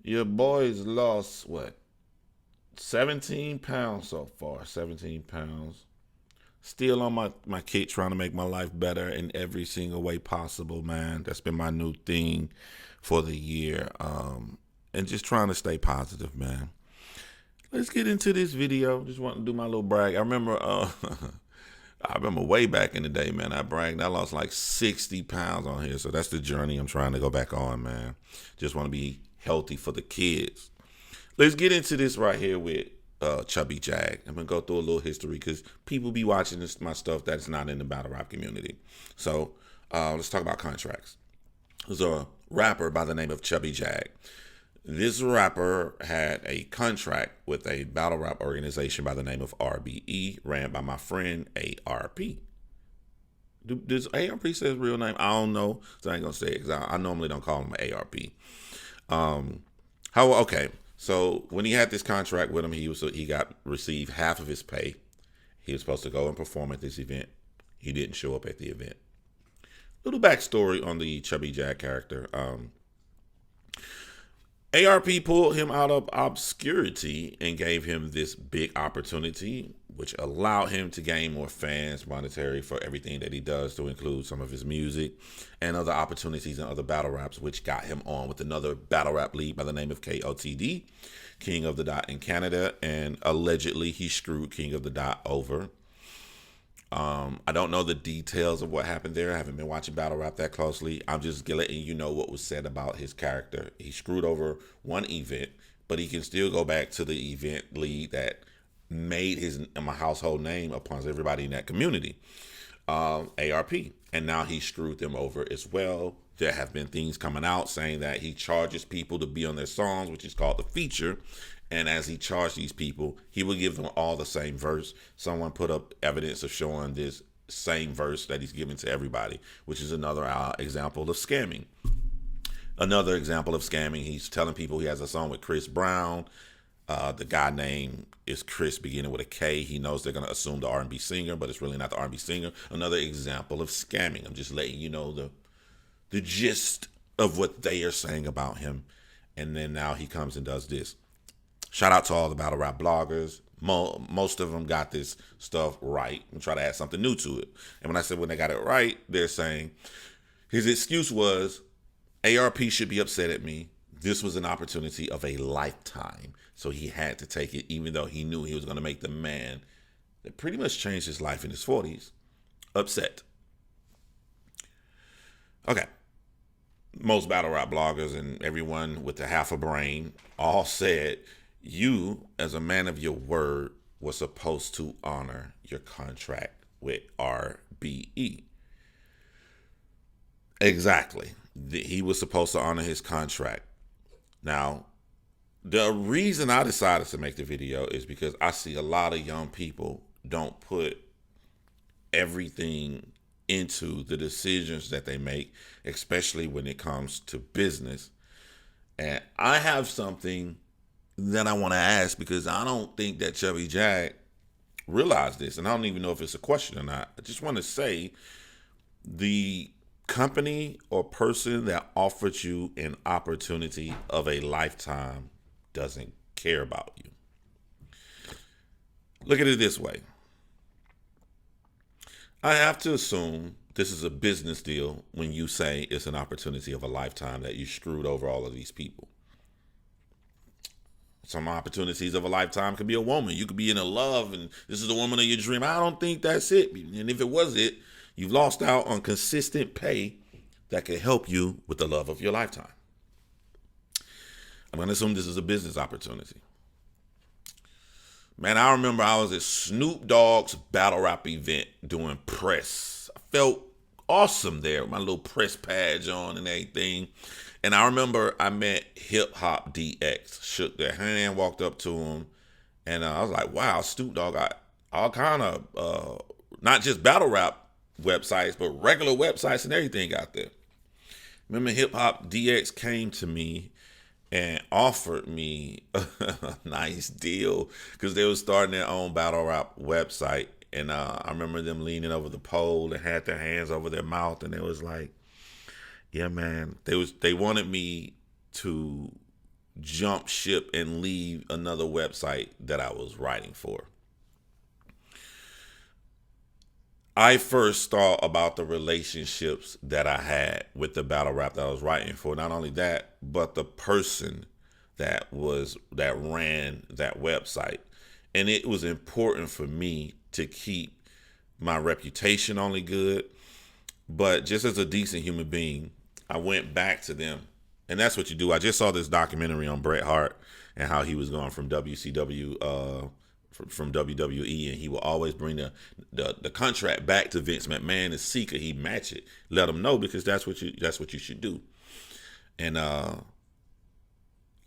Your boys lost what? 17 pounds so far. 17 pounds. Still on my kick, trying to make my life better in every single way possible, man. That's been my new thing for the year. And just trying to stay positive, man. Let's get into this video. Just want to do my little brag. I remember I remember way back in the day, man, I bragged. I lost like 60 pounds on here. So that's the journey I'm trying to go back on, man. Just want to be healthy for the kids. Let's get into this right here with Chubby Jag. I'm going to go through a little history because people be watching my stuff that's not in the battle rap community. So let's talk about contracts. There's a rapper by the name of Chubby Jag. This rapper had a contract with a battle rap organization by the name of RBE, ran by my friend ARP. Does ARP say his real name? I don't know, so I ain't gonna say it because I normally don't call him ARP. Okay. So when he had this contract with him, he received half of his pay. He was supposed to go and perform at this event. He didn't show up at the event. Little backstory on the Chubby Jag character. ARP pulled him out of obscurity and gave him this big opportunity, which allowed him to gain more fans, monetary for everything that he does, to include some of his music and other opportunities in other battle raps, which got him on with another battle rap lead by the name of KOTD, King of the Dot in Canada, and allegedly he screwed King of the Dot over. I don't know the details of what happened there. I haven't been watching battle rap that closely. I'm just letting you know what was said about his character. He screwed over one event, but he can still go back to the event lead that made my household name upon everybody in that community, ARP. And now he screwed them over as well. There have been things coming out saying that he charges people to be on their songs, which is called the feature. And as he charged these people, he would give them all the same verse. Someone put up evidence of showing this same verse that he's giving to everybody, which is another example of scamming. Another example of scamming, he's telling people he has a song with Chris Brown. The guy name is Chris beginning with a K. He knows they're going to assume the R&B singer, but it's really not the R&B singer. Another example of scamming. I'm just letting you know the gist of what they are saying about him. And then now he comes and does this. Shout out to all the battle rap bloggers. Most of them got this stuff right and try to add something new to it. And when I said when they got it right, they're saying his excuse was ARP should be upset at me. This was an opportunity of a lifetime. So he had to take it, even though he knew he was going to make the man that pretty much changed his life in his 40s upset. Okay. Most battle rap bloggers and everyone with a half a brain all said, you, as a man of your word, were supposed to honor your contract with RBE. Exactly. He was supposed to honor his contract. Now, the reason I decided to make the video is because I see a lot of young people don't put everything into the decisions that they make, especially when it comes to business. And I have something that I want to ask because I don't think that Chubby Jag realized this, and I don't even know if it's a question or not. I just want to say the company or person that offered you an opportunity of a lifetime doesn't care about you. Look at it this way. I have to assume this is a business deal when you say it's an opportunity of a lifetime, that you screwed over all of these people. Some opportunities of a lifetime could be a woman. You could be in a love and this is the woman of your dream. I don't think that's it. And if it was it, you've lost out on consistent pay that could help you with the love of your lifetime. I'm going to assume this is a business opportunity. Man, I remember I was at Snoop Dogg's battle rap event doing press. I felt awesome there with my little press badge on and everything. And I remember I met Hip Hop DX, shook their hand, walked up to him, and I was like, wow, Snoop Dogg got all kind of, not just battle rap websites, but regular websites and everything out there. Remember Hip Hop DX came to me and offered me a nice deal because they were starting their own battle rap website. And I remember them leaning over the pole and had their hands over their mouth, and it was like, yeah, man, they wanted me to jump ship and leave another website that I was writing for. I first thought about the relationships that I had with the battle rap that I was writing for. Not only that, but the person that ran that website. And it was important for me to keep my reputation only good, but just as a decent human being, I went back to them. And that's what you do. I just saw this documentary on Bret Hart and how he was going from WCW from WWE, and he will always bring the contract back to Vince McMahon and see could he match it. Let him know, because that's what you should do. And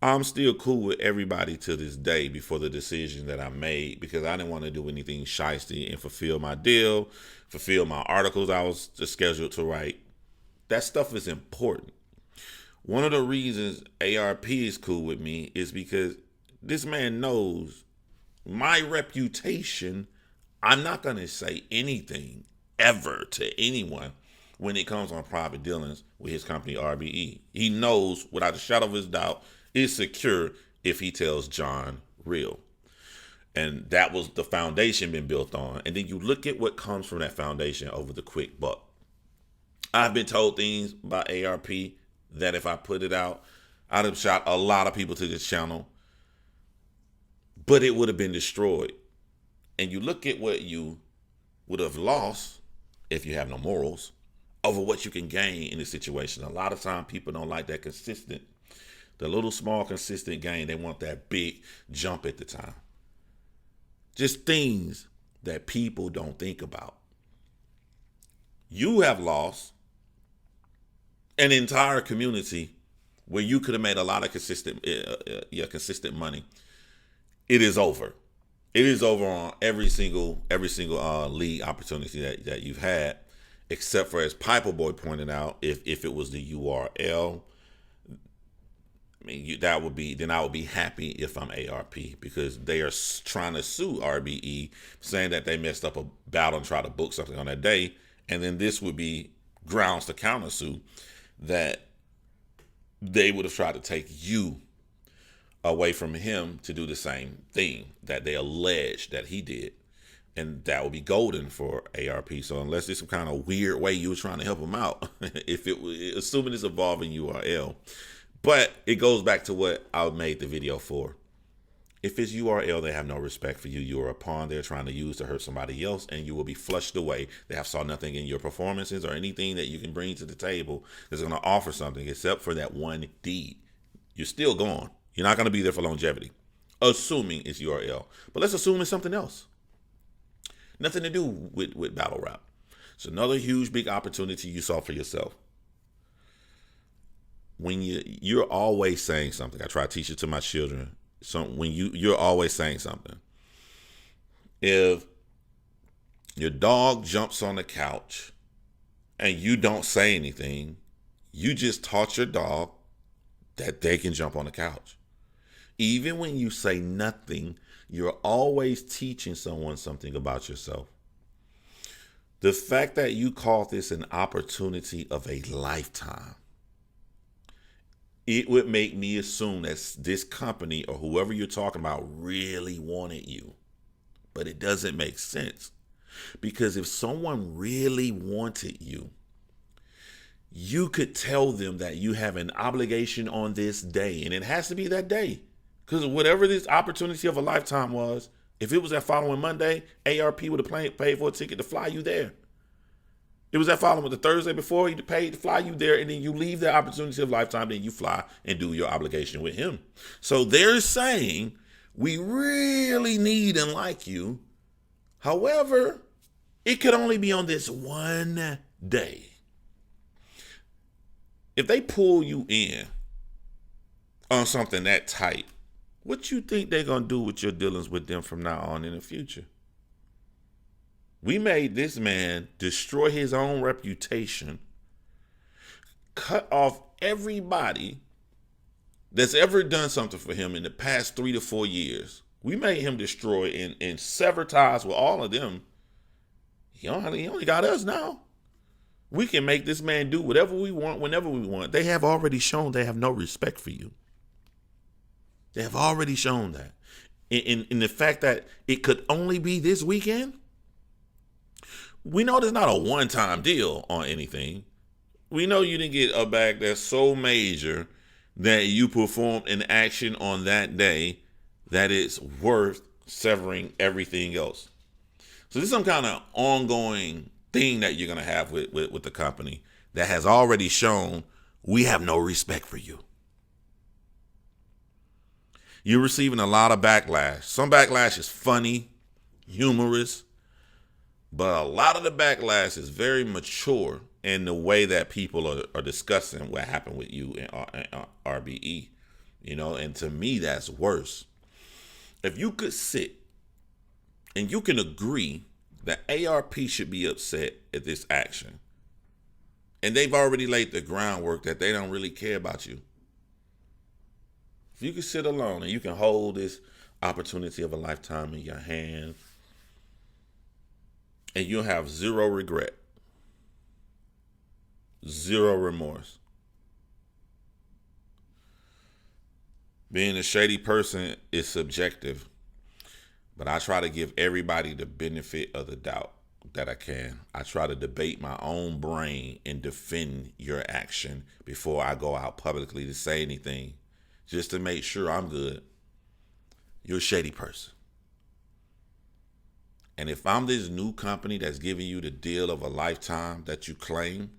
I'm still cool with everybody to this day before the decision that I made, because I didn't want to do anything shiesty and fulfill my deal, fulfill my articles I was scheduled to write. That stuff is important. One of the reasons ARP is cool with me is because this man knows my reputation. I'm not going to say anything ever to anyone when it comes on private dealings with his company, RBE. He knows without a shadow of his doubt it's secure if he tells John real. And that was the foundation been built on. And then you look at what comes from that foundation over the quick buck. I've been told things about ARP that if I put it out, I'd have shot a lot of people to this channel, but it would have been destroyed. And you look at what you would have lost if you have no morals over what you can gain in this situation. A lot of time people don't like that consistent, the little small consistent gain. They want that big jump at the time. Just things that people don't think about. You have lost an entire community where you could have made a lot of consistent money. It is over. It is over on every single league opportunity that you've had, except for, as Piper Boy pointed out, if it was the URL. I mean, I would be happy if I'm ARP, because they are trying to sue RBE, saying that they messed up a battle and tried to book something on that day, and then this would be grounds to countersue that they would have tried to take you away from him to do the same thing that they allege that he did. And that would be golden for ARP. So unless there's some kind of weird way you were trying to help him out, assuming it's involving URL. But it goes back to what I made the video for. If it's URL, they have no respect for you. You are a pawn they're trying to use to hurt somebody else, and you will be flushed away. They have saw nothing in your performances or anything that you can bring to the table that's going to offer something except for that one deed. You're still gone. You're not going to be there for longevity, assuming it's URL. But let's assume it's something else. Nothing to do with battle rap. It's another huge, big opportunity you saw for yourself. When you're always saying something, I try to teach it to my children. So when you're always saying something. If your dog jumps on the couch and you don't say anything, you just taught your dog that they can jump on the couch. Even when you say nothing, you're always teaching someone something about yourself. The fact that you call this an opportunity of a lifetime, it would make me assume that this company or whoever you're talking about really wanted you. But it doesn't make sense. Because if someone really wanted you, you could tell them that you have an obligation on this day. And it has to be that day. Because whatever this opportunity of a lifetime was, if it was that following Monday, ARP would have paid for a ticket to fly you there. It was that following the Thursday before, he paid to fly you there, and then you leave the opportunity of lifetime, then you fly and do your obligation with him. So they're saying, we really need and like you. However, it could only be on this one day. If they pull you in on something that tight, what you think they're going to do with your dealings with them from now on in the future? We made this man destroy his own reputation, cut off everybody that's ever done something for him in the past 3 to 4 years. We made him destroy and sever ties with all of them. He only got us now. We can make this man do whatever we want, whenever we want. They have already shown they have no respect for you. They have already shown that. In the fact that it could only be this weekend, we know there's not a one-time deal on anything. We know you didn't get a bag that's so major that you performed an action on that day that it's worth severing everything else. So this is some kind of ongoing thing that you're going to have with the company that has already shown we have no respect for you. You're receiving a lot of backlash. Some backlash is funny, humorous, but a lot of the backlash is very mature in the way that people are discussing what happened with you in RBE. And to me, that's worse. If you could sit and you can agree that ARP should be upset at this action, and they've already laid the groundwork that they don't really care about you. If you can sit alone and you can hold this opportunity of a lifetime in your hand, and you'll have zero regret, zero remorse. Being a shady person is subjective, but I try to give everybody the benefit of the doubt that I can. I try to debate my own brain and defend your action before I go out publicly to say anything, just to make sure I'm good. You're a shady person. And if I'm this new company that's giving you the deal of a lifetime that you claim,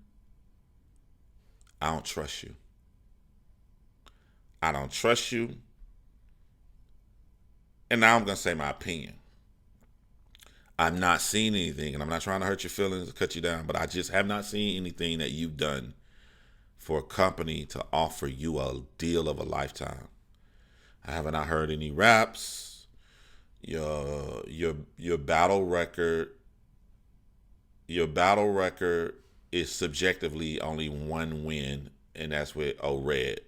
I don't trust you. I don't trust you. And now I'm going to say my opinion. I'm not seeing anything, and I'm not trying to hurt your feelings or cut you down, but I just have not seen anything that you've done for a company to offer you a deal of a lifetime. I have not heard any raps. Your battle record is subjectively only one win, and that's with O-Red.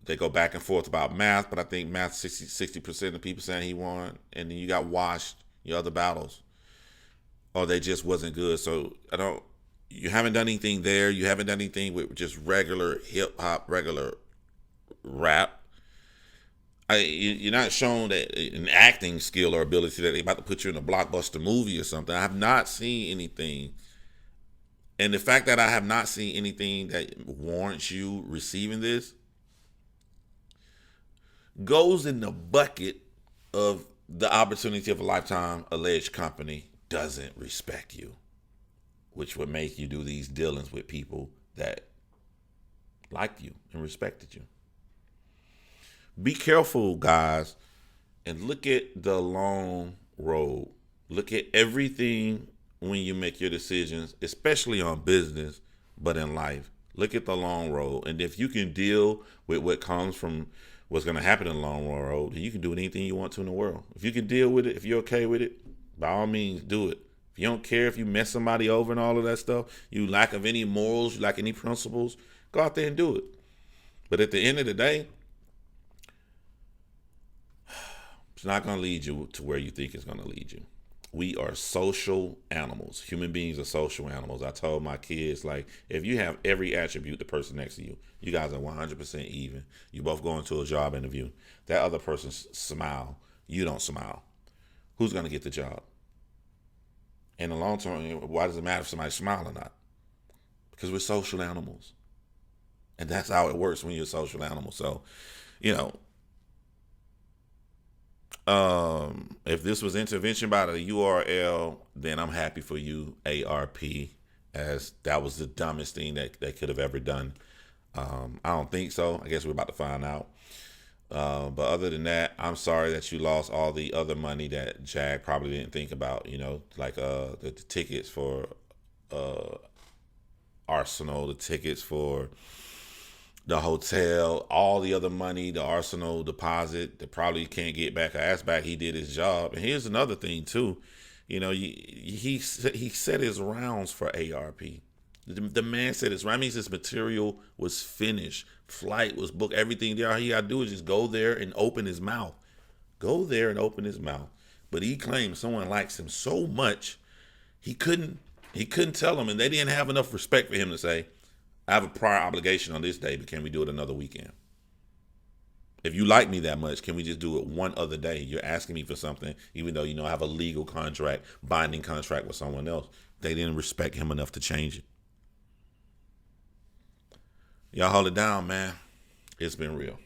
They go back and forth about math, but I think math 60% of people saying he won, and then you got washed your other battles, or they just wasn't good. So you haven't done anything there. You haven't done anything with just regular hip hop, regular rap. You're not shown that an acting skill or ability that they about to put you in a blockbuster movie or something. I have not seen anything. And the fact that I have not seen anything that warrants you receiving this goes in the bucket of the opportunity of a lifetime alleged company doesn't respect you, which would make you do these dealings with people that liked you and respected you. Be careful, guys, and look at the long road. Look at everything when you make your decisions, especially on business, but in life. Look at the long road. And if you can deal with what comes from what's going to happen in the long road, then you can do anything you want to in the world. If you can deal with it, if you're okay with it, by all means, do it. If you don't care if you mess somebody over and all of that stuff, you lack of any morals, you lack any principles, go out there and do it. But at the end of the day, it's not going to lead you to where you think it's going to lead you. We are social animals. Human beings are social animals. I told my kids, like, if you have every attribute the person next to you, you guys are 100% even. You both go into a job interview. That other person smile. You don't smile. Who's going to get the job? In the long term, why does it matter if somebody smiles or not? Because we're social animals. And that's how it works when you're a social animal. So, if this was intervention by the URL, then I'm happy for you, ARP, as that was the dumbest thing that they could have ever done. I don't think so. I guess we're about to find out. But other than that, I'm sorry that you lost all the other money that Jag probably didn't think about, like the tickets for Arsenal, the tickets for the hotel, all the other money, the Arsenal deposit that probably can't get back. I asked back, he did his job. And here's another thing too, he set his rounds for ARP. The man said his rounds. That means his material was finished. Flight was booked. Everything there. All he got to do is just go there and open his mouth. Go there and open his mouth. But he claims someone likes him so much, he couldn't tell them, and they didn't have enough respect for him to say, I have a prior obligation on this day, but can we do it another weekend? If you like me that much, can we just do it one other day? You're asking me for something, even though, I have a legal contract, binding contract with someone else. They didn't respect him enough to change it. Y'all hold it down, man. It's been real.